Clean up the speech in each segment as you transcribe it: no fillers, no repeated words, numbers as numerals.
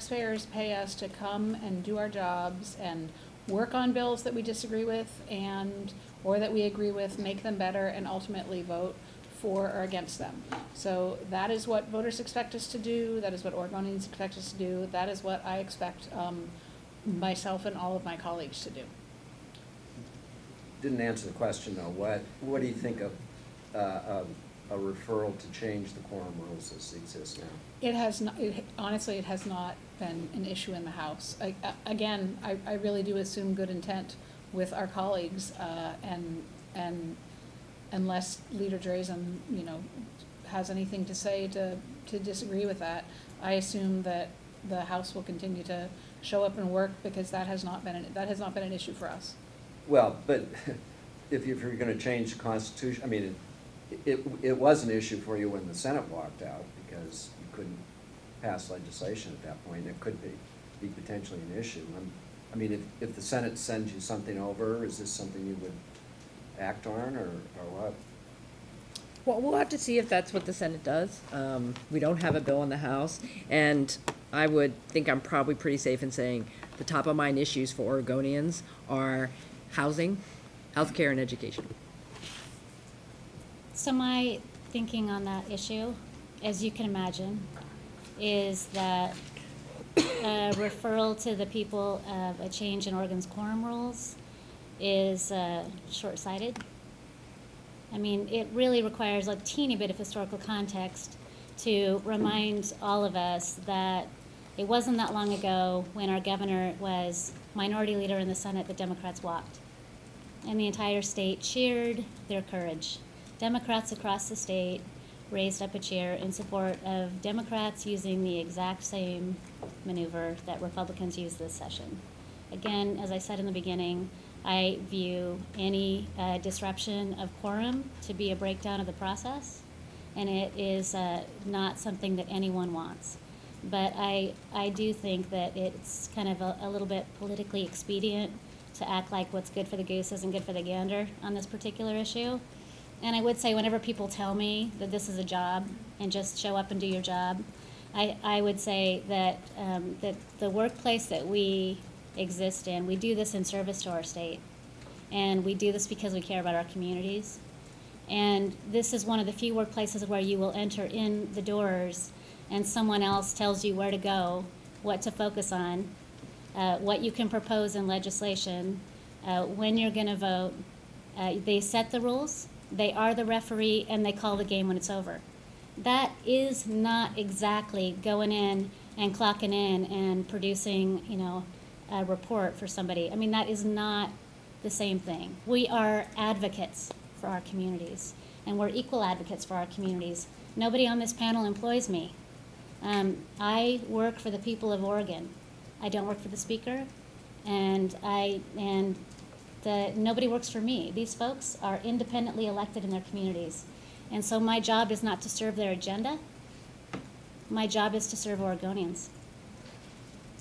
taxpayers pay us to come and do our jobs and work on bills that we disagree with or that we agree with, make them better, and ultimately vote for or against them. So that is what voters expect us to do. That is what Oregonians expect us to do. That is what I expect myself and all of my colleagues to do. Didn't answer the question though. What do you think of a referral to change the quorum rules as exist now? It has not. Honestly, it has not been an issue in the House. Again, I really do assume good intent with our colleagues, and unless Leader Drazan, has anything to say to disagree with that, I assume that the House will continue to show up and work, because that has not been an issue for us. Well, but if you're going to change the Constitution, I mean, it was an issue for you when the Senate walked out, because you couldn't pass legislation at that point. It could be potentially an issue. I mean, if the Senate sends you something over, is this something you would act on, or what? Well, we'll have to see if that's what the Senate does. We don't have a bill in the House, and I would think I'm probably pretty safe in saying the top of mind issues for Oregonians are housing, healthcare, and education. So my thinking on that issue, as you can imagine, is that a referral to the people of a change in Oregon's quorum rules is short-sighted. I mean, it really requires a teeny bit of historical context to remind all of us that it wasn't that long ago when our governor was minority leader in the Senate that Democrats walked. And the entire state cheered their courage. Democrats across the state raised up a cheer in support of Democrats using the exact same maneuver that Republicans used this session. Again, as I said in the beginning, I view any disruption of quorum to be a breakdown of the process, and it is not something that anyone wants. But I do think that it's kind of a little bit politically expedient to act like what's good for the goose isn't good for the gander on this particular issue. And I would say whenever people tell me that this is a job and just show up and do your job, I would say that that the workplace that we exist in, we do this in service to our state. And we do this because we care about our communities. And this is one of the few workplaces where you will enter in the doors and someone else tells you where to go, what to focus on, what you can propose in legislation, when you're going to vote. They set the rules, they are the referee, and they call the game when it's over. That is not exactly going in and clocking in and producing, a report for somebody. I mean, that is not the same thing. We are advocates for our communities, and we're equal advocates for our communities. Nobody on this panel employs me. I work for the people of Oregon. I don't work for the speaker, and nobody works for me. These folks are independently elected in their communities. And so my job is not to serve their agenda. My job is to serve Oregonians.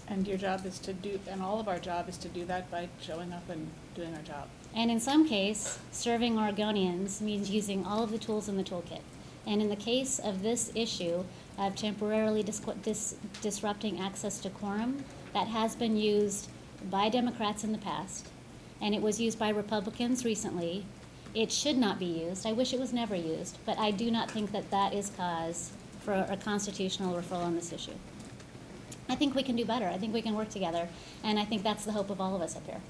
And your job is to do, and all of our job is to do that by showing up and doing our job. And in some case, serving Oregonians means using all of the tools in the toolkit. And in the case of this issue of temporarily disrupting access to quorum, that has been used by Democrats in the past, and it was used by Republicans recently. It should not be used. I wish it was never used, but I do not think that that is cause for a constitutional referral on this issue. I think we can do better. I think we can work together, and I think that's the hope of all of us up here.